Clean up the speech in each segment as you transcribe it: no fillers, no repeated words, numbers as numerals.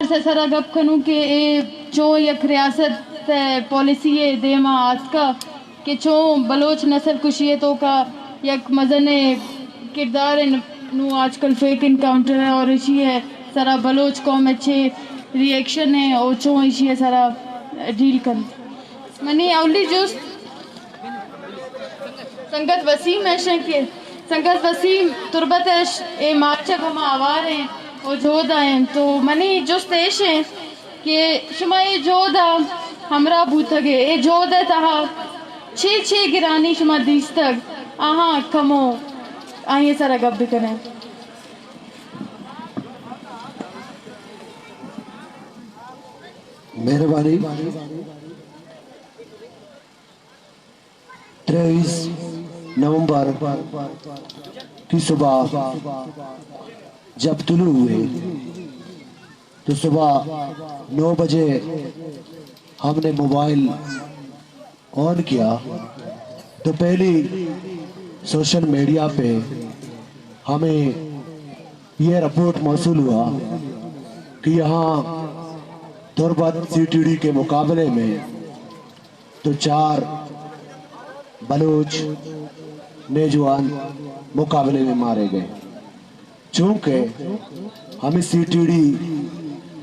से सरा गप खनू के ए चो यक रियासत पॉलिसी है देमा आज का कि चो बलोच नस्ल कुशिए तो का यक मजन किरदार नु आजकल फेक इनकाउंटर है और इसी है सरा बलोच कौम अच्छे रिएक्शन है और चो इसी है सरा डील कर मनी अवली जुस्त संगत वसीम है के संगत वसीम तुरबत ए मार्चक हम आवार हैं और जोधा हैं तो मनी जुस्त ऐश हैं कि शुमा ये जोधा हमरा बूथगे ए जोधा तहा छे गिरानी शुमा दीस तक आहा कमो आइए सारा गप भी करें मेहरबानी 23 नवंबर की सुबह जब तुलू हुए तो सुबह 9 बजे हमने मोबाइल ऑन किया तो पहली सोशल मीडिया पे हमें ये रिपोर्ट मौसूल हुआ कि यहाँ तुर्बत सीटीडी के मुकाबले में तो 4 बलोच नौजवान मुकाबले में मारे गए। चूंकि हमें सीटीडी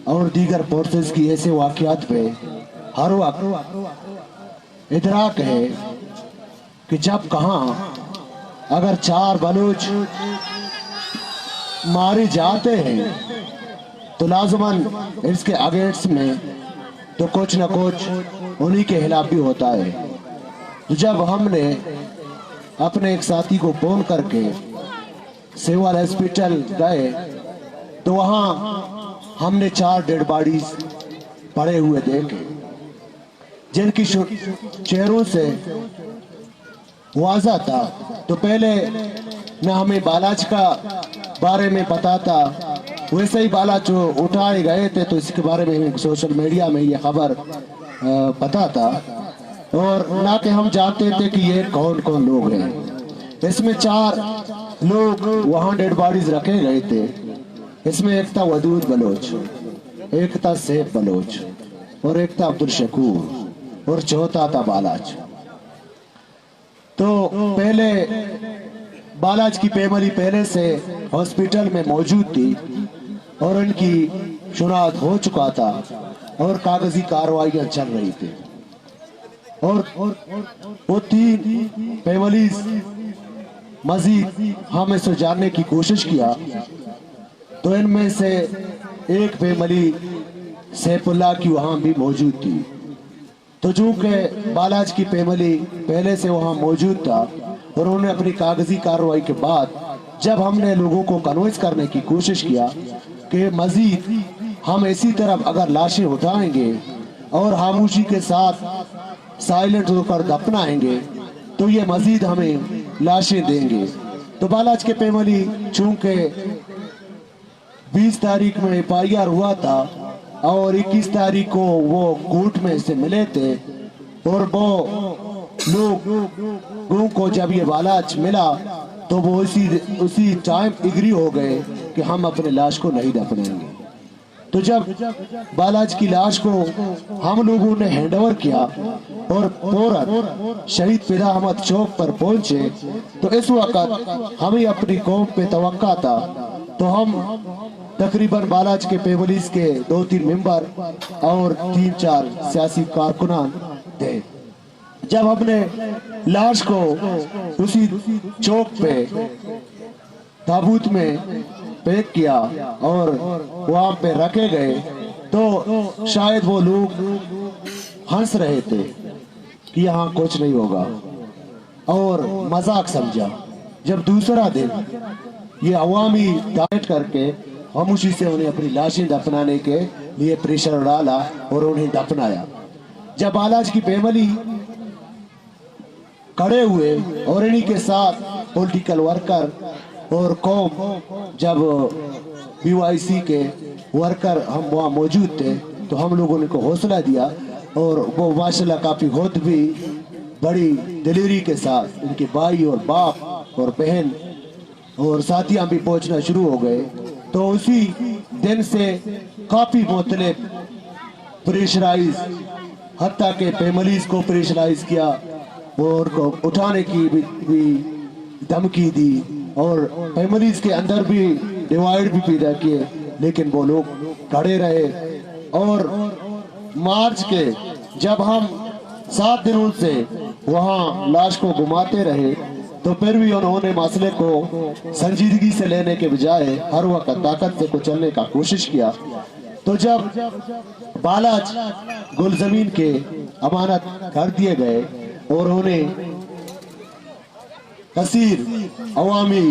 और दीगर फोर्सेस की ऐसे वाक़यात पे हर वक्त इदराक है कि जब कहाँ अगर 4 बलोच मारे जाते हैं तो लाजमन इसके अगेंस्ट में तो कुछ न कुछ उन्हीं के खिलाफ भी होता है। तो जब हमने अपने एक साथी को फोन करके सिविल हॉस्पिटल गए तो वहाँ हमने 4 डेड बॉडीज पड़े हुए देखे जिनकी चेहरों से वाज़ा था। तो पहले न हमें बालाज का बारे में पता था, वैसे ही बालाज जो उठाए गए थे तो इसके बारे में सोशल मीडिया में ये खबर पता था और ना कि हम जानते थे कि ये कौन कौन लोग हैं। इसमें 4 लोग वहाँ डेड बॉडीज रखे गए थे। इसमें एक था वदूद बलोच, एक था सैफ बलोच और एक था अब्दुल शकूर और चौथा था बालाज। तो पहले बालाज की फैमिली पहले से हॉस्पिटल में मौजूद थी और उनकी शुनाख्त हो चुका था और कागजी कार्रवाइयां चल रही थी और वो 3 फैमिलीज मजीद हम इसे जानने की कोशिश किया तो इनमें से एक फैमिली सैफुल्लाह की वहां भी मौजूद थी। तो चूंकि बालाज की फैमिली पहले से वहां मौजूद था और उन्होंने अपनी कागजी कार्रवाई के बाद जब हमने लोगों को कन्विंस करने की कोशिश किया कि मजीद हम इसी तरफ अगर लाशें उठाएंगे और खामोशी के साथ साइलेंट होकर दफनाएंगे तो ये मजीद हमें लाशें देंगे। तो बालाज के फैमिली चूंकि 20 तारीख में FIR हुआ था और 21 तारीख को वो कोर्ट में से मिले थे और वो लोगों को जब ये बालाज मिला तो वो उसी टाइम एग्री हो गए कि हम अपने लाश को नहीं दफनाएंगे। तो जब बालाज की लाश को हम लोगों ने हैंडओवर किया और फौरन शहीद फिदा अहमद चौक पर पहुंचे तो इस वक्त हमें अपनी कौम पे तवक्का था। तो हम तकरीबन बालाज के फैमिलीज के 2-3 मेंबर और 3-4 सियासी कारकुनान थे। जब हमने लाश को उसी चौक पे ताबूत में पैक किया और वहां पे रखे गए तो शायद वो लोग हंस रहे थे कि यहाँ कुछ नहीं होगा और मजाक समझा। जब दूसरा दिन ये अवामी डाइट करके खामोशी से उन्हें अपनी लाशें दफनाने के लिए प्रेशर डाला और उन्हें दफनाया। जब बालाज की फैमिली खड़े हुए और इन्हीं के साथ पॉलिटिकल वर्कर और कौम जब BYC के वर्कर हम वहाँ मौजूद थे तो हम लोगों ने को हौसला दिया और वो माशाल्लाह काफ़ी खुद भी बड़ी दिलेरी के साथ उनके भाई और बाप और बहन और साथियाँ भी पहुँचना शुरू हो गए। तो उसी दिन से काफ़ी मुख्तलिफ प्रेशराइज, हत्ता के फैमिलीज को प्रेशराइज किया और को उठाने की भी धमकी दी और फैमिलीज के अंदर भी डिवाइड भी पैदा किए, लेकिन वो लोग खड़े रहे। और मार्च के जब हम 7 दिनों से वहाँ लाश को घुमाते रहे तो फिर भी उन्होंने मसले को संजीदगी से लेने के बजाय हर वक्त ताकत से कुचलने का कोशिश किया। तो जब बालाज गुलजमीन के अमानत कर दिए गए और उन्हें कसीर अवामी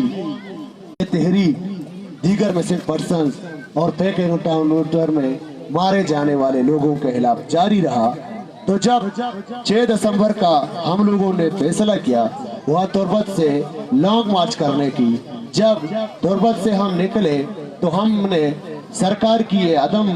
तहरीक, दीगर मैसेज पर्सन और फेक एनकाउंटर में मारे जाने वाले लोगों के खिलाफ जारी रहा, तो जब 6 दिसंबर का हम लोगों ने फैसला किया वह तुर्बत से लॉन्ग मार्च करने की, जब तुर्बत से हम निकले तो हमने सरकार की ये अदम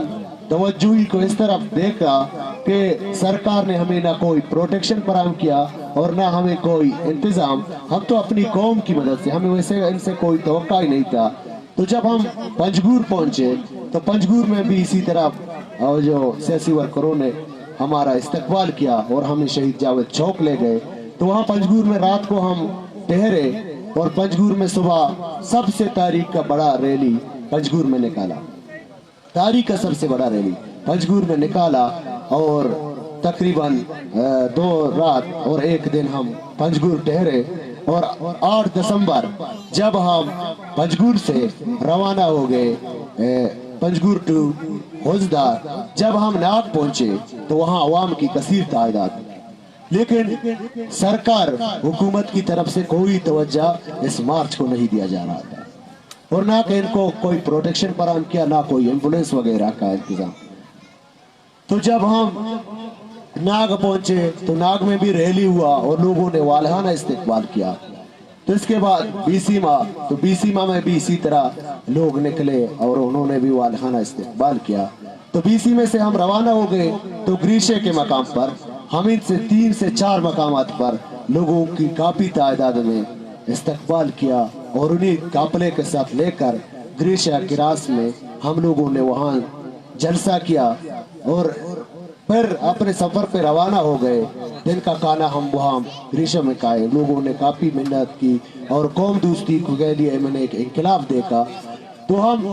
तवज्जुही को इस तरफ देखा कि सरकार ने हमें ना कोई प्रोटेक्शन फराहम किया और ना हमें कोई इंतजाम। हम तो अपनी कौम की मदद से, हमें वैसे इनसे कोई तवक्का ही नहीं था। तो जब हम पंजगूर पहुंचे तो पंजगूर में भी इसी तरह और जो सियासी वर्करों ने हमारा इस्तकबाल किया और हमें शहीद जावेद चौक ले गए। तो वहाँ पंजगूर में रात को हम ठहरे और पंजगूर में सुबह सबसे तारीख का बड़ा रैली पंजगूर में निकाला, तारीख का सबसे बड़ा रैली पंजगूर में निकाला और तकरीबन 2 रात और 1 दिन हम पंजगूर ठहरे। और 8 दिसंबर जब हम पंजगूर से रवाना हो गए पंजगूर टू होजदार, जब हम नाग पहुंचे तो वहां अवाम की कसीर तादाद, लेकिन सरकार हुकूमत की तरफ से कोई तवज्जो इस मार्च को नहीं दिया जा रहा था और ना कि इनको कोई प्रोटेक्शन फराहम किया, ना कोई एम्बुलेंस वगैरह का इंतजाम। तो जब हम नाग पहुंचे तो नाग में भी रैली हुआ और लोगों ने वालहाना इस्तकबाल किया। तो इसके बाद बीसीमा, तो बीसीमा में भी इसी तरह लोग निकले और उन्होंने भी वालहाना इस्तकबाल किया। तो बीसी में से हम रवाना हो गए तो ग्रीशे के मकाम पर हम इनसे 3 से 4 मकामात पर लोगों की काफी तादाद में इस्तकबाल किया और उन्हीं काफले के साथ लेकर ग्रीशा के रास में हम लोगों ने वहाँ जलसा किया और फिर अपने सफर पे रवाना हो गए। दिन का खाना हम वहाँ ग्रीशा में खाए, लोगों ने काफी मेहनत की और कौम दोस्ती के लिए मैंने एक इनकलाब देखा। तो हम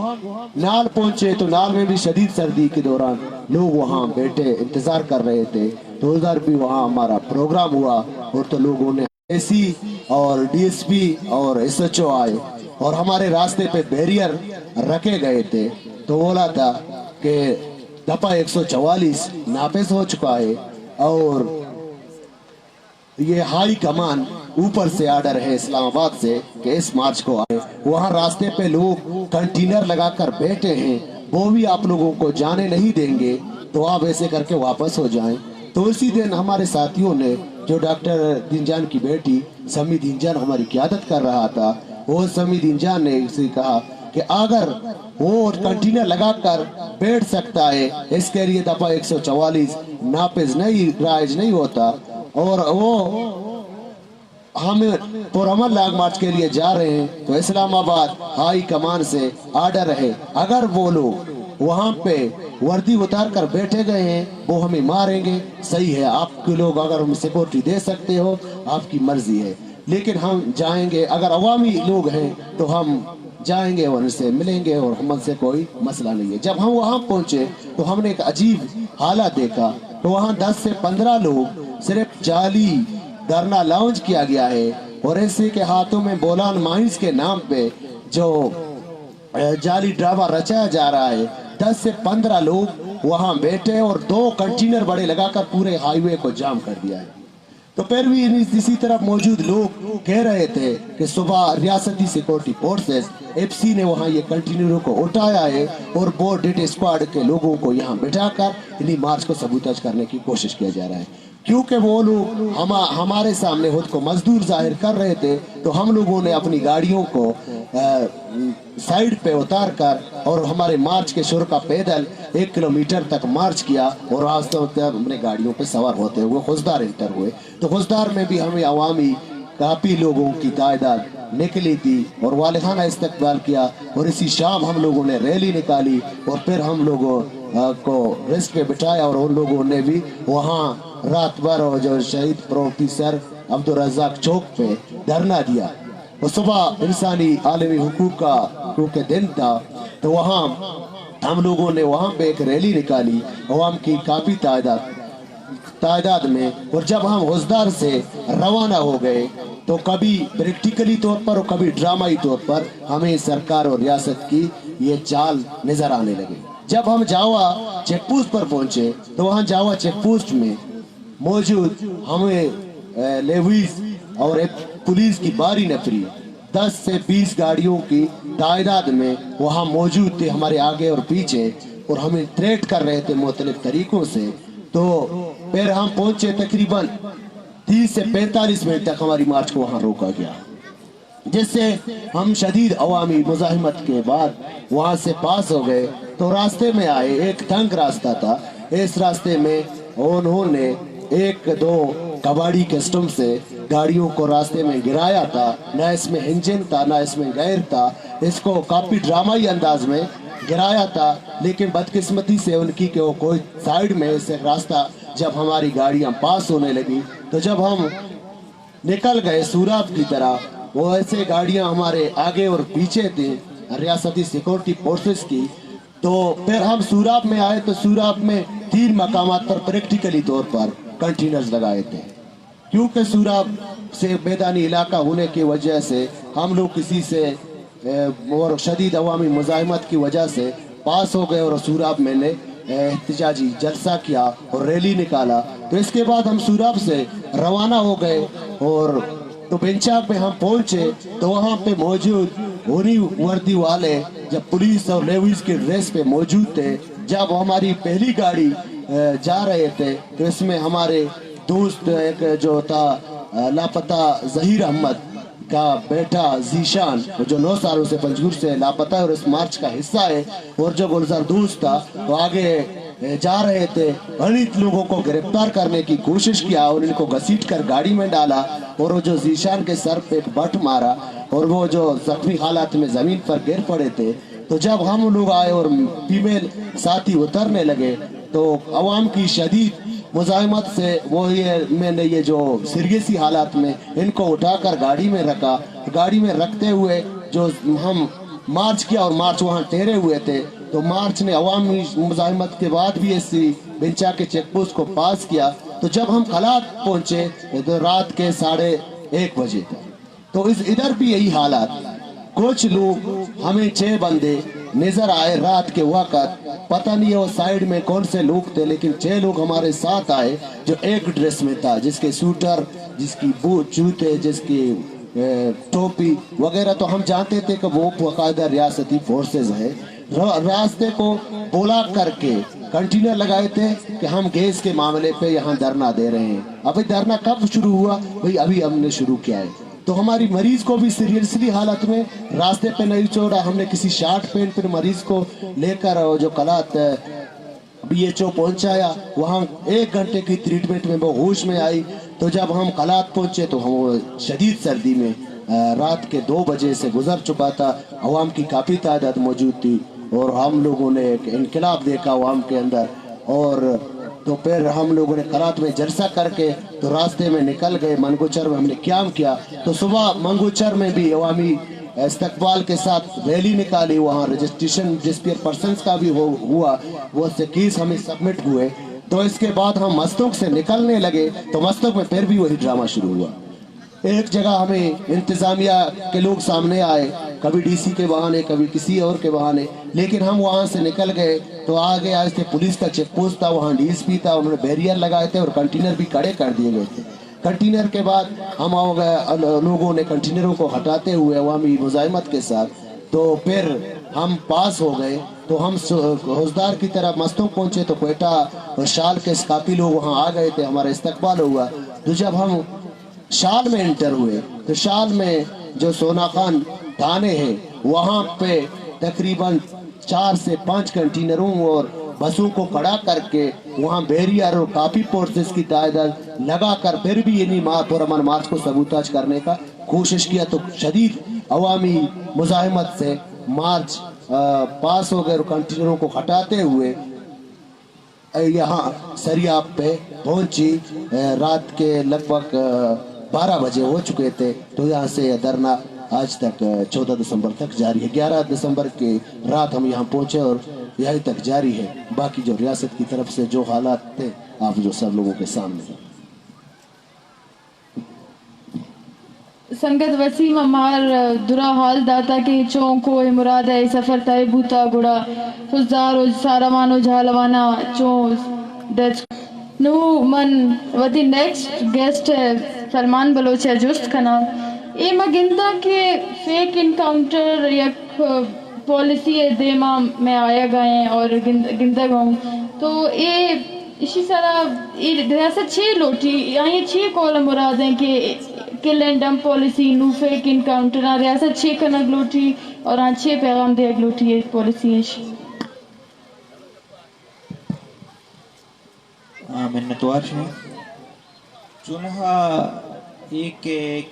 नाल पहुंचे तो नाल में भी शदीद सर्दी के दौरान लोग वहाँ बैठे इंतजार कर रहे थे। तो उधर भी वहाँ हमारा प्रोग्राम हुआ और तो लोगों ने एसी और डीएसपी और एसएचओ आए और हमारे रास्ते पे बैरियर रखे गए थे। तो बोला था कि दफा 144 नाफिज हो चुका है और ये हाई कमान ऊपर से आर्डर है इस्लामाबाद से कि इस मार्च को आए। वहाँ रास्ते पे लोग कंटेनर लगाकर बैठे हैं, वो भी आप लोगों को जाने नहीं देंगे, तो आप ऐसे करके वापस हो जाएं। तो उसी दिन हमारे साथियों ने, जो डॉक्टर दीनजान की बेटी समी दीनजान हमारी क़यादत कर रहा था, वो समी दीनजान ने इसे कहा कि अगर वो कंटेनर लगाकर बैठ सकता है, इसके लिए दफा 144 नाफिज नहीं, राइज नहीं होता। और वो हम पुरअमल लॉन्ग मार्च के लिए जा रहे हैं तो इस्लामाबाद हाई कमान से आर्डर है, अगर वो लोग वहाँ पे वर्दी उतार कर बैठे गए हैं वो हमें मारेंगे। सही है, आपके लोग अगर हम सिक्योरिटी दे सकते हो आपकी मर्जी है, लेकिन हम जाएंगे, अगर अवामी लोग हैं तो हम जाएंगे और उनसे मिलेंगे और हमसे कोई मसला नहीं है। जब हम वहाँ पहुँचे तो हमने एक अजीब हालत देखा। तो वहाँ 10 से 15 लोग सिर्फ जाली धरना लॉन्च किया गया है और ऐसे के हाथों में बोलान माइंस के नाम पे जो जाली ड्रामा रचाया जा रहा है। 10 से 15 लोग वहाँ बैठे और 2 कंटेनर बड़े लगाकर पूरे हाईवे को जाम कर दिया है। तो फिर भी इसी तरफ मौजूद लोग कह रहे थे कि सुबह रियासती सिक्योरिटी फोर्सेस एफसी ने वहाँ ये कंटेनरों को उठाया है और बोर्ड डेट स्क्वाड के लोगों को यहाँ बिठाकर इन्हीं मार्च को सबूताज करने की कोशिश किया जा रहा है। क्योंकि वो लोग हमारे सामने खुद को मजदूर जाहिर कर रहे थे, तो हम लोगों ने अपनी गाड़ियों को साइड पे उतार कर और हमारे मार्च के शुरू का पैदल 1 किलोमीटर तक मार्च किया और रास्तों तक अपने गाड़ियों पे सवार होते हुए खुशदार इंटर हुए। तो खुशदार में भी हमें अवामी काफ़ी लोगों की तादाद निकली थी और वालिहाना इस्तकबाल किया और इसी शाम हम लोगों ने रैली निकाली और फिर हम लोगों को रेस्ट पे बिठाया और उन लोगों ने भी वहाँ रात भर और जो शहीद प्रोफेसर अब्दुल रज़ाक चौक पे धरना दिया। और सुबह इंसानी आलमी हुकूक के दिन था, तो वहाँ हम लोगों ने वहाँ पे एक रैली निकाली अवाम की काफ़ी तादाद में। और जब हम हुसदार से रवाना हो गए तो कभी प्रैक्टिकली तौर पर और कभी ड्रामाई तौर पर हमें सरकार और रियासत की ये चाल नजर आने लगी। जब हम जावा चेक पोस्ट पर पहुंचे तो वहाँ जावा चेक पोस्ट में मौजूद हमें लेविस और एक पुलिस की बारी नफरी 10 से 20 गाड़ियों की तादाद में वहाँ मौजूद थे हमारे आगे और पीछे और हमें थ्रेट कर रहे थे मुख्तलिफ तरीकों से। तो फिर हम पहुंचे तकरीबन 30 से 45 मिनट तक हमारी मार्च को वहाँ रोका गया, जिससे हम शदीद अवामी मुजाहिमत के बाद वहाँ से पास हो गए। तो रास्ते में आए, एक तंग रास्ता था, इस रास्ते में उन्होंने 1-2 कबाड़ी कस्टम से गाड़ियों को रास्ते में गिराया था, न इसमें इंजन था न इसमें गैर था, इसको काफी ड्रामाई अंदाज में गिराया था। लेकिन बदकिस्मती से उनकी कि वो कोई साइड में से रास्ता जब हमारी गाड़ियां पास होने लगी तो जब हम निकल गए सूराब की तरह, वो ऐसे गाड़ियां हमारे आगे और पीछे थी रियासती सिक्योरिटी फोर्सेस की। तो फिर हम सूराब में आए तो सूराब में 3 मकामात पर प्रैक्टिकली तौर पर कंटेनर्स लगाए थे, क्योंकि सूराब से मैदानी इलाका होने की वजह से हम लोग किसी से और शदीद अवामी मुजाहिमत की वजह से पास हो गए और सूराब मैंने एहतजाजी जलसा किया और रैली निकाला। तो इसके बाद हम सूराब से रवाना हो गए और तो बेंचाक पे हम पहुंचे तो वहाँ पे मौजूद होनी वर्दी वाले जब पुलिस और लेविस के ड्रेस पे मौजूद थे, जब हमारी पहली गाड़ी जा रहे थे तो इसमें हमारे दोस्त एक जो था लापता जहीर अहमद का बेटा जीशान जो 9 सालों से पंजगुर से लापता है और इस मार्च का हिस्सा है, और जो गुलजार दोस्त था वो आगे जा रहे थे, अनित लोगों को गिरफ्तार करने की कोशिश किया और इनको घसीट कर गाड़ी में डाला और वो जो जीशान के सर पे एक बट मारा और वो जो जख्मी हालात में जमीन पर गिर पड़े थे। तो जब हम लोग आए और फीमेल साथी उतरने लगे तो अवाम की शदीद मुजाहिमत से वो मैंने ये जो सीरियसी हालात में इनको उठाकर गाड़ी में रखा। गाड़ी में रखते हुए जो हम मार्च किया और मार्च वहाँ ठहरे हुए थे, तो मार्च ने अवामी मुजाहिमत के बाद भी ऐसी बिंचा के चेक पोस्ट को पास किया। तो जब हम खलात पहुँचे तो रात के 1:30 बजे थे। तो इधर भी यही हालात, कुछ लोग हमें 6 बंदे नजर आए रात के वक्त, पता नहीं वो साइड में कौन से लोग थे, लेकिन 6 लोग हमारे साथ आए जो एक ड्रेस में था, जिसके सूटर, जिसकी बूट, जूते, जिसकी टोपी वगैरह। तो हम जानते थे कि वो बाकायदा रियासती फोर्सेज है। रास्ते को बोला करके कंटेनर लगाए थे कि हम गैस के मामले पे यहाँ धरना दे रहे हैं। अभी धरना कब शुरू हुआ भाई? अभी हमने शुरू किया है। तो हमारी मरीज को भी सीरियसली हालत में रास्ते पे नहीं छोड़ा, हमने किसी शार्ट पेन पर मरीज को लेकर जो कलात BHO पहुंचाया, वहाँ 1 घंटे की ट्रीटमेंट में वो होश में आई। तो जब हम कलात पहुंचे तो हम शदीद सर्दी में रात के 2 बजे से गुजर चुका था, अवाम की काफ़ी तादाद मौजूद थी और हम लोगों ने एक इनकलाब देखा अवाम के अंदर। और तो फिर हम लोगों ने करात में जलसा करके तो रास्ते में निकल गए। मंगोचर में हमने क्याम किया। तो सुबह मंगोचर में भी अवामी इस्तकबाल के साथ रैली निकाली, वहाँ रजिस्ट्रेशन डिस्पेयर पर्सनस का भी हुआ, वो से केस हमें सबमिट हुए। तो इसके बाद हम मस्तूक से निकलने लगे तो मस्तूक में फिर भी वही ड्रामा शुरू हुआ। एक जगह हमें इंतजामिया के लोग सामने आए, कभी DC के बहाने, कभी किसी और के बहाने, लेकिन हम वहाँ से निकल गए तो आगे आए थे पुलिस का चेक पोस्ट था, वहाँ DSP था, उन्होंने बैरियर लगाए थे और कंटेनर भी खड़े कर दिए गए थे। कंटेनर के बाद हम लोगों ने कंटेनरों को हटाते हुए अवामी मुजाहिमत के साथ तो फिर हम पास हो गए। तो हम हुसदार की तरफ मस्तूक पहुँचे तो क्वेटा और शाल के काफ़ी लोग वहाँ आ गए थे, हमारा इस्तकबाल हुआ। तो जब हम शाल में एंटर हुए तो शाल में जो सोना खान थाने हैं वहाँ पे तकरीबन 4 से 5 कंटेनरों और बसों को खड़ा करके वहाँ बैरियर और काफी फोर्सेस की तादाद लगा कर फिर भी इन्हीं पुरअमन मार्च को सबूताज करने का کوشش کیا تو شدید عوامی مزاحمت سے مارچ پاس ہو گئے اور کنٹینروں کو ہٹاتے ہوئے یہاں سریاب پہ پہنچی. رات کے لگ بھگ 12 بجے ہو چکے تھے. تو یہاں سے دھرنا آج تک 14 دسمبر تک جاری ہے. 11 دسمبر کی رات ہم یہاں پہنچے اور یہیں تک جاری ہے. باقی جو ریاست کی طرف سے جو حالات تھے آپ جو سب لوگوں کے سامنے ہیں. संगत वसीम अमार दुरा हाल दाता के चौं को मुराद है सफर तय बूता गुड़ा फुजार सारावानो झालवाना चौं दच नो मन वती नेक्स्ट गेस्ट है सलमान बलोच है जुस्त खना ए मगिंदा के फेक इनकाउंटर या पॉलिसी देमा में आया गए और गिंदा गाऊं तो ये इसी तरह रियासत 6 लोटी यहाँ 6 कॉलम मुराद हैं कि किल एंड डंप पॉलिसी नू फेक इनकाउंटर रियासत 6 कनक लोटी और 6 पैगाम दे लोटी है पॉलिसी है. मिन्नतवार है चुनहा एक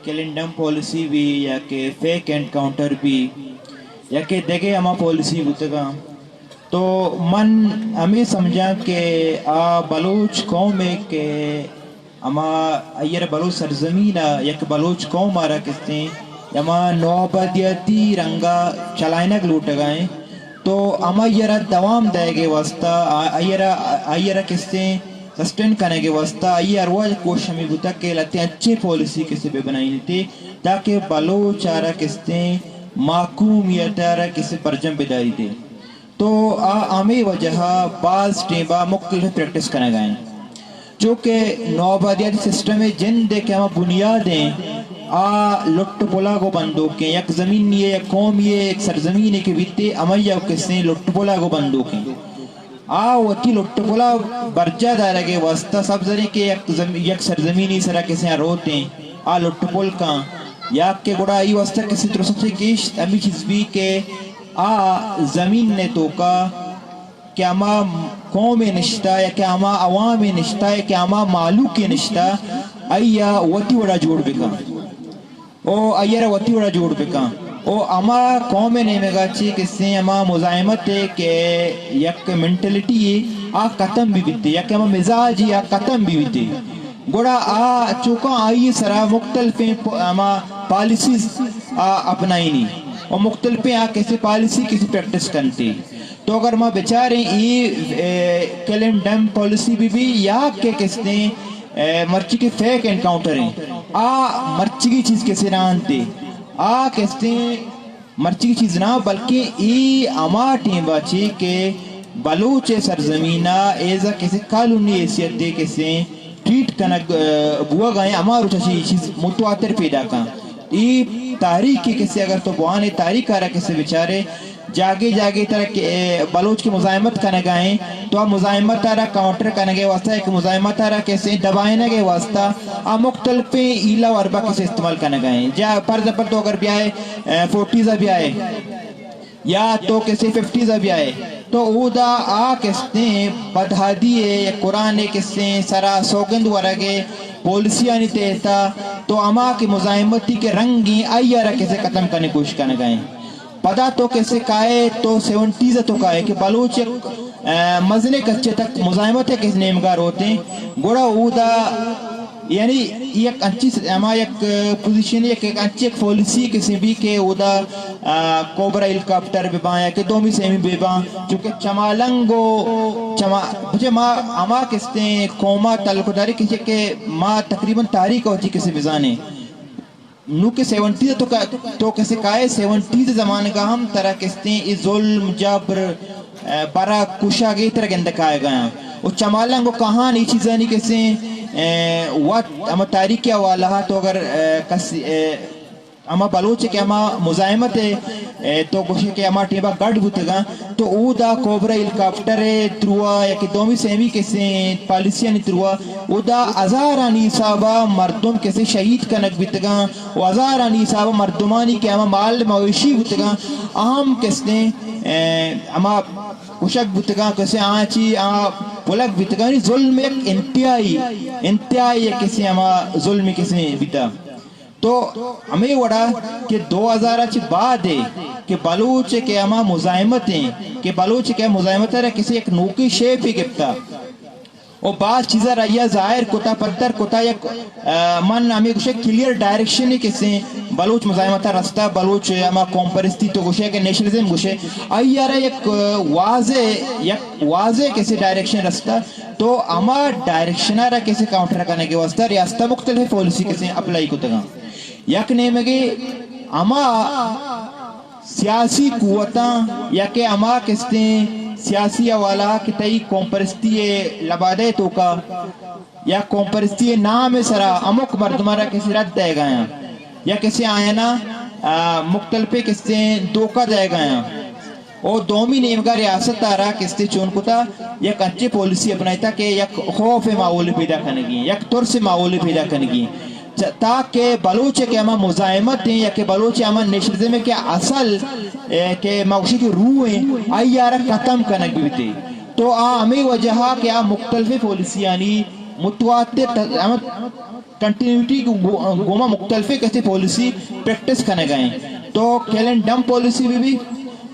किल एंड डंप पॉलिसी भी या के फेक एनकाउंटर भी या के देगे अमा पॉलिसी बुतगा तो मन हमें समझा कि आ बलूच कौम के अमा अयर बलूच सरजमीन यक बलूच कौम आरा किस्ते यमा नौबदियती रंगा चलाइनक लूट गए तो अमा यरा दवाम देगे वास्ता अयरा किस्ते सस्टेन करने के वास्ता ये अरवाज कोश हमें बुता के लते अच्छे पॉलिसी किसी पे बनाई थी ताकि बलूच आरा किस्ते माकूम या तारा किसी परजम बिदाई दे. तो आमे वजह बाज टेबा मुख्तलिफ प्रैक्टिस करने गए जो कि नौबदियाती सिस्टम में जिन दे के हम बुनियादें लुट पोला को बंदूकें एक ज़मीन ये एक कौम ये एक सरजमीन के बीते अमैया किसने लुट पोला को बंदूकें वती लुट पोला बर्जा दारा के वास्ता सब जने के एक सरजमीनी सरा किसे रोते लुट पोल का या के गुड़ा ई वास्ता किसी तरह से किश अमी चीज भी के ज़मीन ने तो का क्या मा कौम निश्ता या क्या मा अवाम निश्ता या क्या मा मालू के निश्ता अय्या वती वड़ा जोड़ बिका ओ अय्या वती वड़ा जोड़ बिका ओ अमा कौम ने मेगा ची किससे अमा मुजाहिमत के यक मेंटलिटी कतम भी बिते या क्या मा मिजाज या कतम भी बिते गोड़ा चुका आई सरा मुख्तलिफ अमा पॉलिसीज अपनाई नहीं और मुख्तलिफ कैसे पॉलिसी किसी प्रैक्टिस करती तो अगर माँ बेचारे ये किल एंड डंप पॉलिसी भी या के किसने मर्ची के फेक एनकाउंटर हैं मर्ची की चीज़ कैसे ना आनते किसने मर्ची की चीज़ ना बल्कि ये अमा टीम बाची के बलूच सरजमीना ऐसा कैसे कानूनी हैसियत दे कैसे ट्रीट करना बुआ गए अमा रुचि चीज़ मुतवातिर पैदा का ये तारीख की किसी अगर तो बुआने तारीख आ रहा किसी बेचारे जागे जागे तरह के बलूच की मुजाहिमत करने गए तो आप मुजाहिमत आ रहा काउंटर करने के वास्ता एक मुजाहिमत आ रहा कैसे दबाने के वास्ता मुख्तलिफ ईला व अरबा कैसे इस्तेमाल करने गए जा पर जबर तो अगर भी आए 40s भी आए या तो कैसे 50s भी आए तो उदा किसने बदहादी है या कुरान किसने सरा सौगंद वरगे पॉलिसियाँ नहीं देता तो अमा की मुजाहिमती के रंगी आयरा कैसे ख़त्म करने की कोशिश करने गए पता तो कैसे काए तो 70s तो काए कि बलूच मजने कच्चे तक मुजाहिमत है किस नेमगार होते हैं गोड़ा उदा यानी एक अच्छी अमा एक पोजीशन एक अच्छी एक पॉलिसी किसी भी के उदा कोबरा हेलीकॉप्टर बेबा या के दोमी सेमी बेबा चूँकि चमालंगो मुझे माँ अमा किसने कोमा तलकुदारी किसी के माँ तकरीबन तारीख होती किसी बिजाने नू के 70s तो कैसे काए 70s ज़माने का हम तरह किसने इस जुल्म जबर बरा कुशा की तरह के अंदर काए गए वो चमालंगो कहाँ नहीं चीज़ें नहीं कैसे वट अमा तारीख क्या वाला तो अगर कसी अमा बलूच के अमा मुजाहिमत है तो कुछ के अमा टीबा गढ़ बुतगा तो उदा कोबरा हेलीकॉप्टर त्रुआ या कि दोमी सेमी कैसे पॉलिसियाँ नहीं त्रुआ उदा हज़ारानी साबा मर्दुम कैसे शहीद कनक बितगा वो हज़ारानी साबा मर्दुमानी के अमा माल मवेशी बुतगा आम किसने अमा कुशक बुतगा कैसे आँची पुलक बितगा जुल्म एक इंतहाई किसी अमा जुल्म किसी बिता تو ہمیں وڑا کہ 2000 بعد ہے کہ بلوچ کے اما مزاحمت ہیں کہ بلوچ کے مزاحمت ہے کسی ایک نوکی شیپ ہی گفتا اور بعض چیزیں رہیا ظاہر کتا پتر کتا یک من ہمیں گوشے کلیئر ڈائریکشن ہی کسی بلوچ مزاحمت رستہ بلوچ اما کمپرستی تو گوشے کہ نیشنلزم گوشے آئی یارا یک واضح کسی ڈائریکشن رستہ تو اما ڈائریکشن رہا کسی کاؤنٹر کرنے کے واسطہ ریاستہ مختلف پالیسی کسی اپلائی کو تگا یک نیم گی اما سیاسی قوتاں یا کہ اما کستے سیاسی حوالہ کہ تئی کمپرستی لبادے تو کا یا کمپرستی نام سرا امک مردمارا کسی رد دے گیا یا کسی آئینا مختلف کستے دوکہ دے گیا اور دومی نیمگا ریاست آرہا کستے چون کتا یک اچھی پولیسی اپنائی تا کہ یک خوف ماحول پیدا کرنے گی یک ترس ماحول پیدا کرنے گی تاکہ بلوچ کے اما مزاحمت ہیں یا کہ بلوچ اما نیشنلزم میں کیا اصل کہ موشی کی روح ہیں آئی یارا ختم کرنے بھی تھے تو ہمیں وجہ کہ مختلف پولیسیانی متواتر کنٹینیوٹی گوما مختلف کسی پولیسی پریکٹس کرنے گئے تو کیلن ڈم پولیسی بھی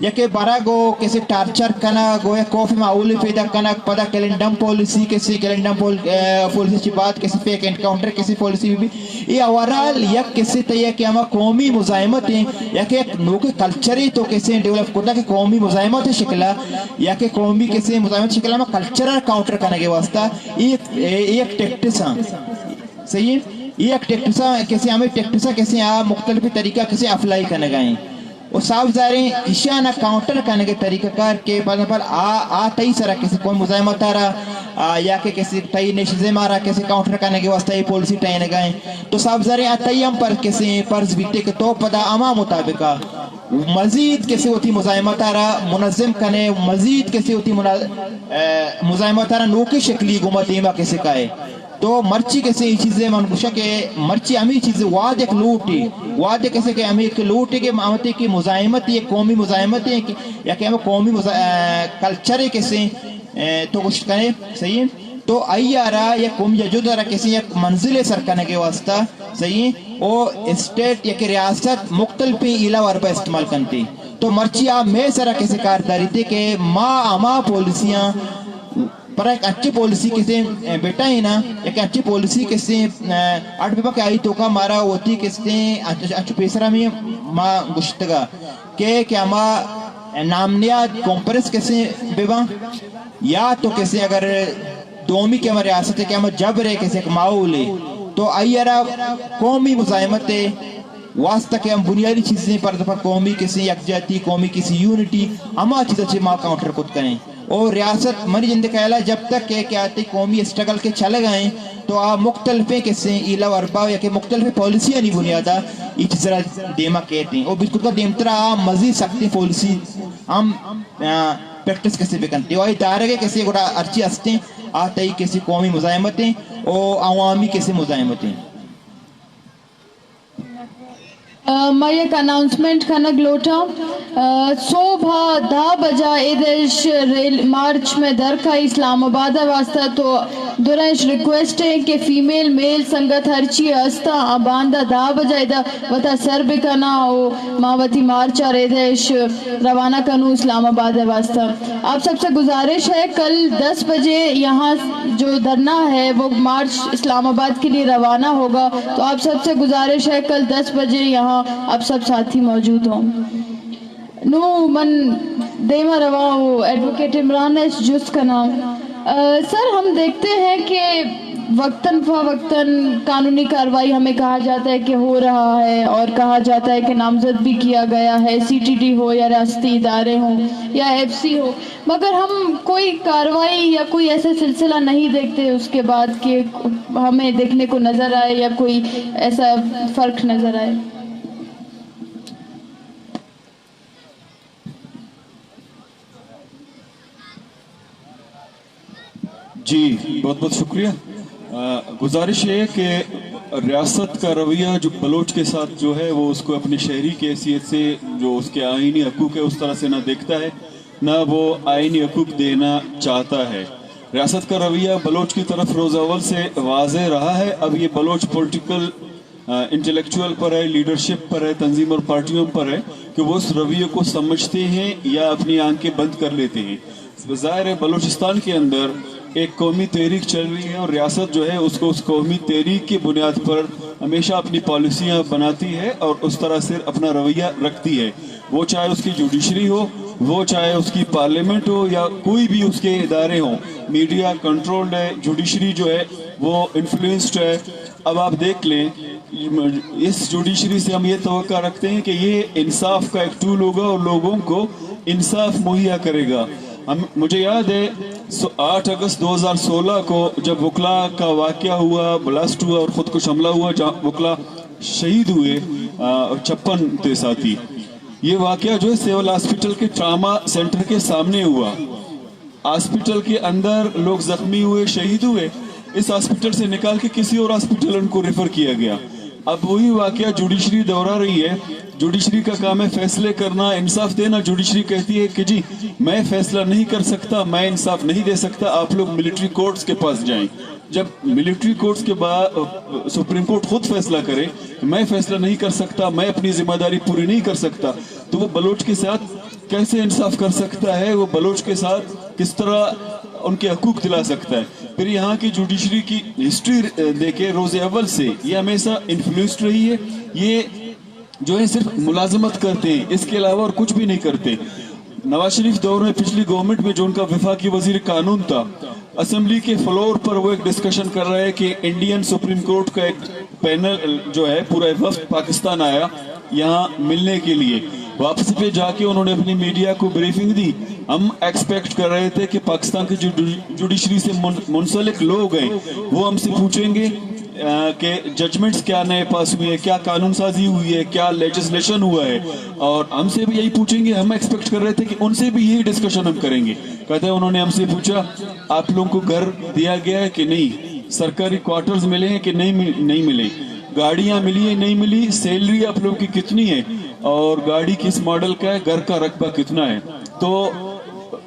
یا کہ برا گو کسی ٹارچر کنا گو یا کوفی معولی پیدا کنا پدا کیلنڈم پولیسی کسی کیلنڈم پولیسی چی بات کسی فیک انکاؤنٹر کسی پولیسی بھی یہ اوورال یک کسی تیہ کہ ہما قومی مزاحمت ہیں یا کہ ایک نوکی کلچری تو کسی ڈیولپ کرتا کہ قومی مزاحمت شکلہ یا کہ قومی کسی مزاحمت شکلہ ہما کلچرل کاؤنٹر کرنے کے واسطہ ایک ٹیکٹساں صحیح یہ ایک ٹیکٹساں کسی ہمیں ٹیکٹساں کسی مختلف طریقہ کسی اپلائی کرنے گئے اور صاف ظاہریں اشیاء کاؤنٹر کرنے کے طریقہ کار کے پر تئی سرا کسی کوئی مزاحمت آ رہا یا کہ کسی تئی نیشنلزم آ رہا کسی کاؤنٹر کرنے کے واسطہ یہ پالیسی ٹائنے گئے تو صاف ظاہریں تئی ہم پر کسی فرض بیتے کہ تو پدا اما مطابقہ مزید کسی ہوتی مزاحمت آ رہا منظم کرنے مزید کسی ہوتی مزاحمت آ رہا نوکی شکلی گمت ایمہ کسی کا ہے تو مرچی کسی چیزیں منگوشا کہ مرچی ہمیں چیزیں وعد ایک لوٹی وعد کیسے کہ ہمیں ایک لوٹی کے مامتی کی مزاحمت یہ قومی مزاحمت ہے یا کہ ہمیں قومی کلچر کیسے تو کچھ کریں صحیح تو آئی آ رہا یا قوم یجود آ رہا کسی ایک منزل سر کرنے کے واسطہ صحیح اور اسٹیٹ یا کہ ریاست مختلف علا ورپا استعمال کرتی تو مرچی آپ میں سرا کسی کارداری تھی کہ اما پولیسیاں پر ایک اچھی پولیسی کسی بیٹا ہی نا ایک اچھی پولیسی کسی آٹھ بیپا کہ آئی تو کا مارا ہوتی کسی اچھو پیسرہ میں ماں گشتگا کہ کیا ماں نامنیات کمپریس کسی بیبا یا تو کسی اگر دومی کے ہمارے ریاست ہے کہ ہمیں جبر ہے کسی ایک ماحول ہے تو آئی ارہ قومی مزاحمت ہے واسطہ کہ ہم بنیادی چیزیں پر دفعہ قومی کسی یکجہتی قومی کسی یونٹی اما چیز اچھے ماں کاؤنٹر کت کریں اور ریاست منی جند کہلا جب تک کہ آتی قومی اسٹرگل کے چلے گئے تو آپ مختلف کسی ایلا وربا یا کہ مختلف پالیسیاں نہیں بنیادا یہ چیز دیما کہتے ہیں اور بالکل کا دیمترا مزید سختی پالیسی ہم پریکٹس کسی بھی کرتے ہیں اور ادارے کے کسی گوڑا ارچی ہستے آتا ہی کسی قومی مزاحمتیں اور عوامی کسی مزاحمتیں میں ایک اناؤنسمنٹ کھانا گلوٹا صبح 10 بجا ایدش ریل مارچ میں درکا اسلام آباد واسطہ تو درنش ریکویسٹ ہے کہ فیمیل میل سنگت ہرچی ہستا باندہ 10 بجا ایدہ وطا سر بکنا او ماوتی مارچ اور ایدش روانہ کنو اسلام آباد واسطہ آپ سب سے گزارش ہے کل 10 بجے یہاں جو دھرنا ہے وہ مارچ اسلام آباد کے لیے روانہ ہوگا تو آپ سب سے گزارش ہے کل 10 بجے یہاں آپ سب ساتھی موجود ہوں نو من دیما روا ایڈوکیٹ عمران ہے جس کا نام سر ہم دیکھتے ہیں کہ وقتاً فوقتاً قانونی کارروائی ہمیں کہا جاتا ہے کہ ہو رہا ہے اور کہا جاتا ہے کہ نامزد بھی کیا گیا ہے سی ٹی ڈی ہو یا ریاستی ادارے ہوں یا ایف سی ہو مگر ہم کوئی کارروائی یا کوئی ایسا سلسلہ نہیں دیکھتے اس کے بعد کہ ہمیں دیکھنے کو نظر آئے یا کوئی ایسا فرق نظر آئے جی بہت بہت شکریہ گزارش ہے کہ ریاست کا رویہ جو بلوچ کے ساتھ جو ہے وہ اس کو اپنی شہری کی حیثیت سے جو اس کے آئینی حقوق ہے اس طرح سے نہ دیکھتا ہے نہ وہ آئینی حقوق دینا چاہتا ہے ریاست کا رویہ بلوچ کی طرف روز اول سے واضح رہا ہے اب یہ بلوچ پولیٹیکل इंटेलेक्चुअल पर है, लीडरशिप पर है, तंजीम और पार्टियों पर है कि वो उस रवैये को समझते हैं या अपनी आंखें बंद कर लेते हैं। ज़ाहिर है बलूचिस्तान के अंदर एक कौमी तहरीक चल रही है और रियासत जो है उसको उस कौमी तहरीक की बुनियाद पर हमेशा अपनी पॉलिसियाँ बनाती है और उस तरह से अपना रवैया रखती है। वो चाहे उसकी जुडिशरी हो, वो चाहे उसकी पार्लियामेंट हो या कोई भी उसके इदारे हों, मीडिया कंट्रोल्ड है, जुडिशरी जो है वो इन्फ्लुएंस्ड है। अब आप देख लें, इस जुडिशरी से हम ये तवक्का रखते हैं कि ये इंसाफ का एक टूल होगा और लोगों को इंसाफ मुहैया करेगा। मुझे याद है 8 अगस्त 2016 को जब वकला का वाक़या हुआ, ब्लास्ट हुआ और खुदकुश हमला हुआ जहाँ वकला शहीद हुए 56 साथी, ये वाक़या जो है सिविल हॉस्पिटल के ट्रामा सेंटर के सामने हुआ। हॉस्पिटल के अंदर लोग जख्मी हुए, शहीद हुए, इस हॉस्पिटल से निकाल के किसी और हॉस्पिटल उनको रेफर किया गया। अब वही वाक़या जुडिशरी दोहरा रही है। जुडिशरी का काम है फैसले करना, इंसाफ देना। जुडिशरी कहती है कि जी मैं फैसला नहीं कर सकता, मैं इंसाफ नहीं दे सकता, आप लोग मिलिट्री कोर्ट्स के पास जाएं। जब मिलिट्री कोर्ट्स के बाद सुप्रीम कोर्ट खुद फैसला करे मैं फैसला नहीं कर सकता, मैं अपनी जिम्मेदारी पूरी नहीं कर सकता, तो वो बलोच के साथ कैसे इंसाफ कर सकता है? वो बलोच के साथ किस तरह उनके हकूक दिला सकता है? फिर यहाँ की जुडिशरी की हिस्ट्री देखे, रोज़े अव्वल से ये हमेशा इन्फ्लुएंस्ड रही है। ये जो है सिर्फ मुलाजमत करते हैं, इसके अलावा और कुछ भी नहीं करते। नवाज शरीफ दौर में पिछली गवर्नमेंट में जो उनका वफाकी वजीर कानून था, असेंबली के फ्लोर पर वो एक डिस्कशन कर रहा है कि इंडियन सुप्रीम कोर्ट का एक पैनल जो है पूरा वफ्द पाकिस्तान आया यहाँ मिलने के लिए। वापसी पे जाके उन्होंने अपनी मीडिया को ब्रीफिंग दी। हम एक्सपेक्ट कर रहे थे कि पाकिस्तान की जुडिशरी से मुंसलिक लोग हैं वो हमसे पूछेंगे कि जजमेंट्स क्या नए पास हुए हैं, क्या कानून साजी हुई है, क्या लेजिस्लेशन हुआ है, और हमसे भी यही पूछेंगे। हम एक्सपेक्ट कर रहे थे कि उनसे भी यही डिस्कशन हम करेंगे। कहते हैं उन्होंने हमसे पूछा आप लोगों को घर दिया गया है कि नहीं, सरकारी क्वार्टर्स मिले हैं कि नहीं मिले, गाड़ियां मिली है नहीं मिली, सैलरी आप लोगों की कितनी है और गाड़ी किस मॉडल का है, घर का रकबा कितना है। तो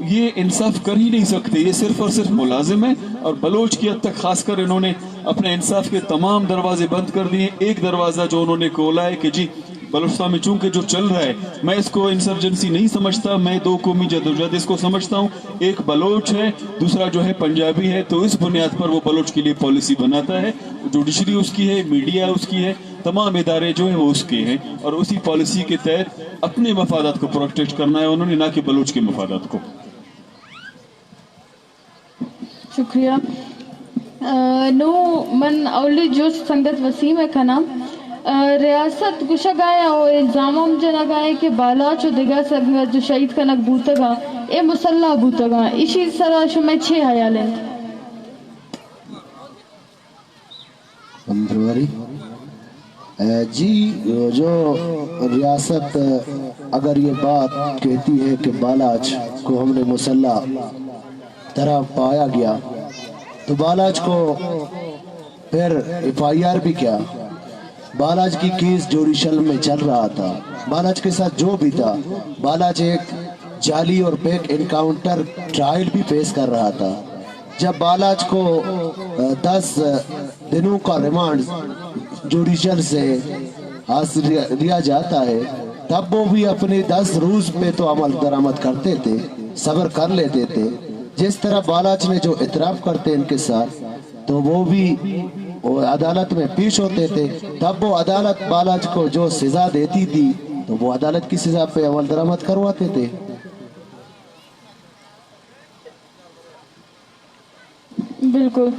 ये इंसाफ कर ही नहीं सकते, ये सिर्फ और सिर्फ मुलाजिम है। और बलोच की हद तक खासकर इन्होंने अपने इंसाफ के तमाम दरवाजे बंद कर दिए। एक दरवाजा जो उन्होंने खोला है कि जी बलूचिस्तान में चूंकि जो चल रहा है, मैं इसको इंसर्जेंसी नहीं समझता, मैं दो कौमी जदोजहद इसको समझता हूँ। एक बलोच है, दूसरा जो है पंजाबी है, तो इस बुनियाद पर वो बलोच के लिए पॉलिसी बनाता है। जुडिशरी उसकी है, मीडिया उसकी है, तमाम इदारे जो है वो उसके हैं, और उसी पॉलिसी के तहत अपने मफादात को प्रोटेक्ट करना है उन्होंने, ना कि बलोच के मफादात को। शुक्रिया। नो मन अवली जो संगत वसीम है खाना रियासत गुशगाया और इल्जाम जनागाए के बालाच और दिगा संगत जो शहीद कनक बूतगा ए मुसल्ला बूतगा इसी तरह शुमे 6 हयाल हैं। जी जो रियासत अगर ये बात कहती है कि बालाच को हमने मुसल्ला तरह पाया गया, तो बालाज को फिर FIR भी क्या, बालाज की केस जोड़ीशल में चल रहा था। बालाज के साथ जो भी था, बालाज एक जाली और फेक एनकाउंटर ट्रायल भी फेस कर रहा था। जब बालाज को 10 दिनों का रिमांड जुडिशल से हासिल लिया जाता है, तब वो भी अपने 10 रोज पे तो अमल दरामद करते थे, सब्र कर लेते थे। जिस तरह बालाज ने जो इतराफ करते इनके साथ, तो वो भी अदालत में पेश होते थे, तब वो अदालत बालाज को जो सजा देती थी तो वो अदालत की सजा पे अमल दरामद करवाते थे। बिल्कुल।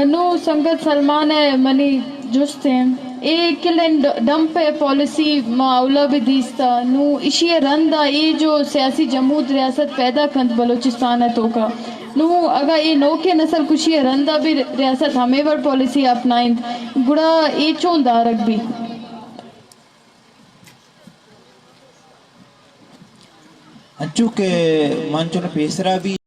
नो संगत सलमान है मनी जुस्त हैं ए किल डंप पे पॉलिसी माउला भी दीस्ता नु इशी रंदा ये जो सियासी जमहूर रियासत पैदा कंद बलूचिस्तान है तो का नु अगर ये नो के नस्ल कुशी रंदा भी रियासत हमेवर पॉलिसी अपनाइंद गुड़ा ये चोंदारक भी चूंकि मंचो पेसरा भी